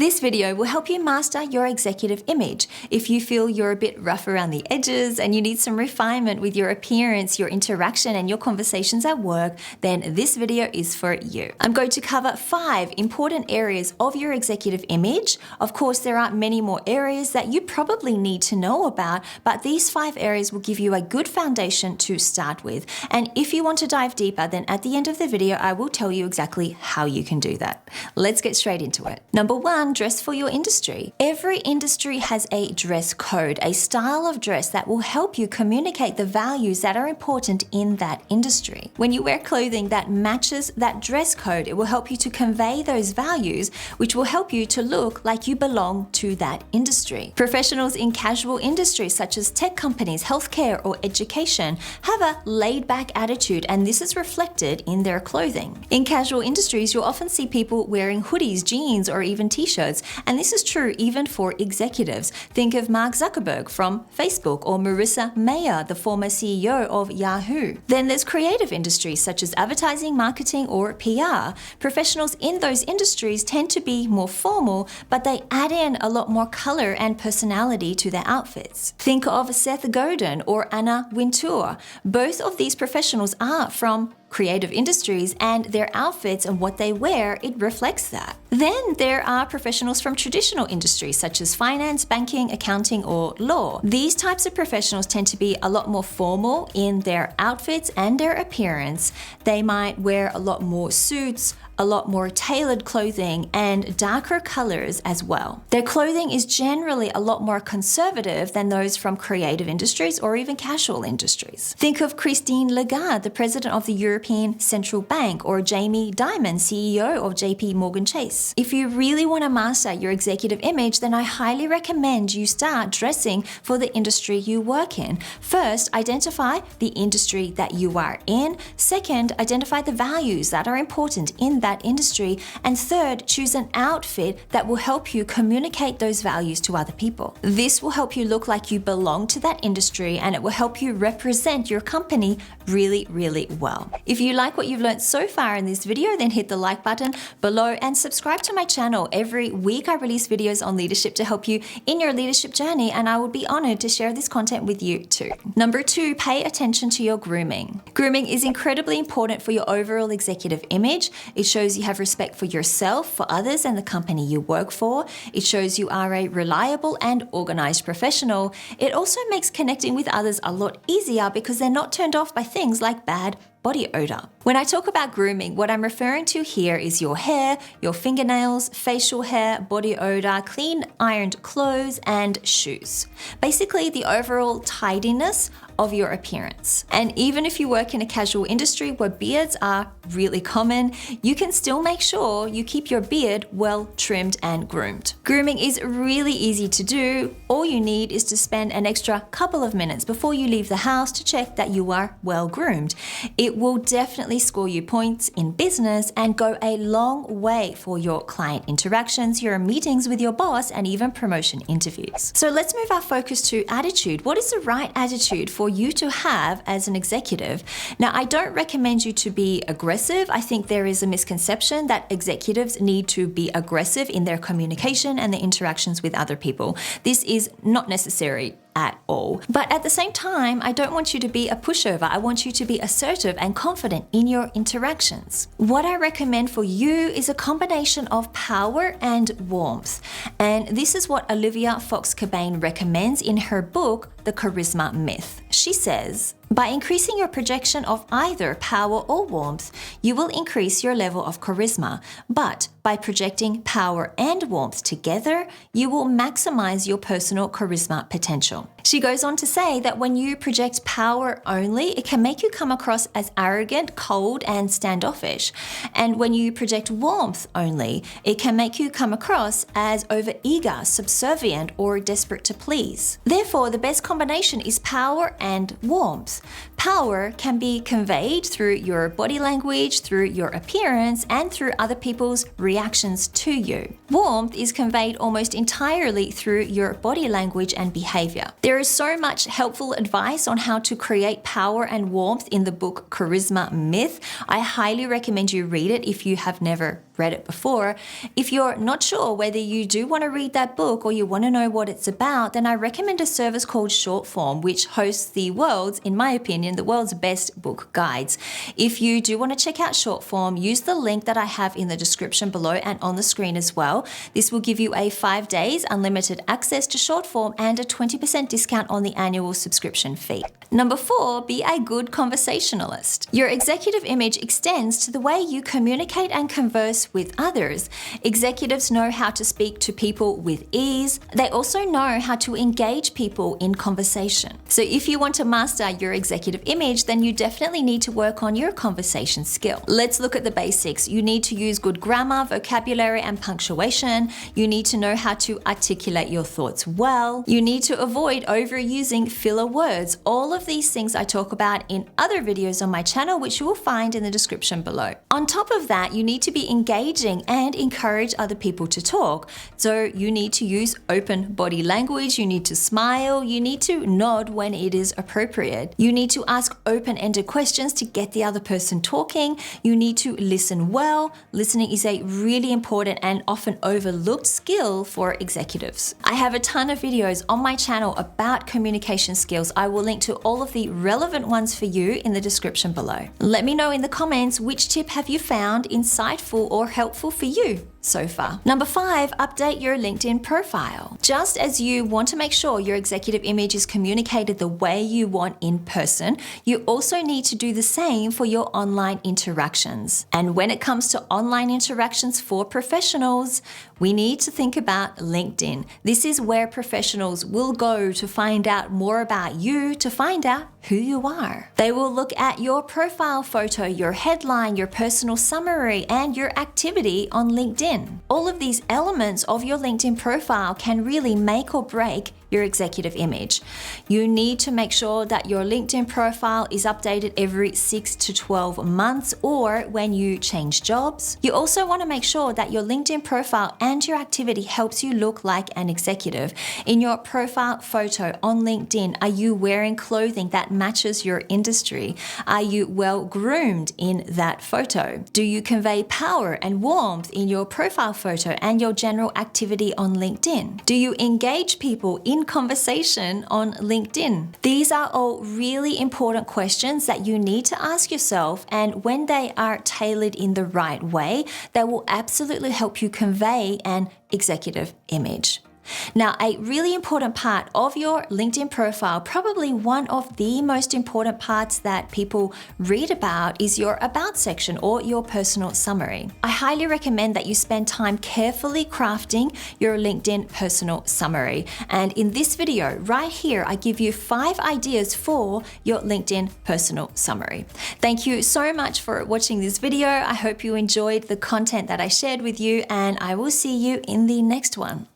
This video will help you master your executive image. If you feel you're a bit rough around the edges and you need some refinement with your appearance, your interaction, and your conversations at work, then this video is for you. I'm going to cover 5 important areas of your executive image. Of course, there are many more areas that you probably need to know about, but these 5 areas will give you a good foundation to start with. And if you want to dive deeper, then at the end of the video, I will tell you exactly how you can do that. Let's get straight into it. Number 1, dress for your industry. Every industry has a dress code, a style of dress that will help you communicate the values that are important in that industry. When you wear clothing that matches that dress code, it will help you to convey those values, which will help you to look like you belong to that industry. Professionals in casual industries such as tech companies, healthcare, or education have a laid-back attitude, and this is reflected in their clothing. In casual industries, you'll often see people wearing hoodies, jeans, or even t-shirts, and this is true even for executives. Think of Mark Zuckerberg from Facebook or Marissa Mayer, the former CEO of Yahoo. Then there's creative industries such as advertising, marketing, or PR. Professionals in those industries tend to be more formal, but they add in a lot more color and personality to their outfits. Think of Seth Godin or Anna Wintour. Both of these professionals are from creative industries, and their outfits and what they wear, it reflects that. Then there are professionals from traditional industries such as finance, banking, accounting, or law. These types of professionals tend to be a lot more formal in their outfits and their appearance. They might wear a lot more suits, a lot more tailored clothing, and darker colors as well. Their clothing is generally a lot more conservative than those from creative industries or even casual industries. Think of Christine Lagarde, the president of the European Central Bank, or Jamie Dimon, CEO of JP Morgan Chase. If you really want to master your executive image, then I highly recommend you start dressing for the industry you work in. First, identify the industry that you are in. Second, identify the values that are important in that industry. And third, choose an outfit that will help you communicate those values to other people. This will help you look like you belong to that industry, and it will help you represent your company really, really well. If you like what you've learned so far in this video, then hit the like button below and subscribe to my channel. Every week I release videos on leadership to help you in your leadership journey, and I would be honored to share this content with you too. Number 2, pay attention to your grooming. Grooming is incredibly important for your overall executive image. It shows you have respect for yourself, for others, and the company you work for. It shows you are a reliable and organized professional. It also makes connecting with others a lot easier because they're not turned off by things like bad body odor. When I talk about grooming, what I'm referring to here is your hair, your fingernails, facial hair, body odor, clean ironed clothes, and shoes. Basically, the overall tidiness of your appearance. And even if you work in a casual industry where beards are really common, you can still make sure you keep your beard well trimmed and groomed. Grooming is really easy to do. All you need is to spend an extra couple of minutes before you leave the house to check that you are well groomed. It will definitely score you points in business and go a long way for your client interactions, your meetings with your boss, and even promotion interviews. So let's move our focus to attitude. What is the right attitude for you to have as an executive? Now, I don't recommend you to be aggressive. I think there is a misconception that executives need to be aggressive in their communication and their interactions with other people. This is not necessary at all. But at the same time, I don't want you to be a pushover. I want you to be assertive and confident in your interactions. What I recommend for you is a combination of power and warmth. And this is what Olivia Fox-Cabane recommends in her book, The Charisma Myth. She says, by increasing your projection of either power or warmth, you will increase your level of charisma. But by projecting power and warmth together, you will maximize your personal charisma potential. She goes on to say that when you project power only, it can make you come across as arrogant, cold, and standoffish. And when you project warmth only, it can make you come across as overeager, subservient, or desperate to please. Therefore, the best combination is power and warmth. Power can be conveyed through your body language, through your appearance, and through other people's reactions to you. Warmth is conveyed almost entirely through your body language and behavior. There is so much helpful advice on how to create power and warmth in the book Charisma Myth. I highly recommend you read it if you have never read it before. If you're not sure whether you do want to read that book or you want to know what it's about, then I recommend a service called Shortform, which hosts the world's, in my opinion, the world's best book guides. If you do want to check out Shortform, use the link that I have in the description below and on the screen as well. This will give you a 5 days unlimited access to Shortform and a 20% discount on the annual subscription fee. Number 4, be a good conversationalist. Your executive image extends to the way you communicate and converse with others. Executives know how to speak to people with ease. They also know how to engage people in conversation. So if you want to master your executive image, then you definitely need to work on your conversation skill. Let's look at the basics. You need to use good grammar, vocabulary, and punctuation. You need to know how to articulate your thoughts well. You need to avoid overusing filler words. All of these things I talk about in other videos on my channel, which you will find in the description below. On top of that, you need to be engaging and encourage other people to talk. So you need to use open body language, you need to smile, you need to nod when it is appropriate. You need to ask open-ended questions to get the other person talking. You need to listen well. Listening is a really important and often overlooked skill for executives. I have a ton of videos on my channel about communication skills. I will link to all of the relevant ones for you in the description below. Let me know in the comments which tip have you found insightful or helpful for you so far. Number 5, update your LinkedIn profile. Just as you want to make sure your executive image is communicated the way you want in person, you also need to do the same for your online interactions. And when it comes to online interactions for professionals, we need to think about LinkedIn. This is where professionals will go to find out more about you, to find out who you are. They will look at your profile photo, your headline, your personal summary, and your activity on LinkedIn. All of these elements of your LinkedIn profile can really make or break your executive image. You need to make sure that your LinkedIn profile is updated every 6 to 12 months or when you change jobs. You also want to make sure that your LinkedIn profile and your activity helps you look like an executive. In your profile photo on LinkedIn, are you wearing clothing that matches your industry? Are you well groomed in that photo? Do you convey power and warmth in your profile photo and your general activity on LinkedIn? Do you engage people in conversation on LinkedIn? These are all really important questions that you need to ask yourself, and when they are tailored in the right way, they will absolutely help you convey an executive image. Now, a really important part of your LinkedIn profile, probably one of the most important parts that people read about, is your About section or your personal summary. I highly recommend that you spend time carefully crafting your LinkedIn personal summary. And in this video right here, I give you 5 ideas for your LinkedIn personal summary. Thank you so much for watching this video. I hope you enjoyed the content that I shared with you, and I will see you in the next one.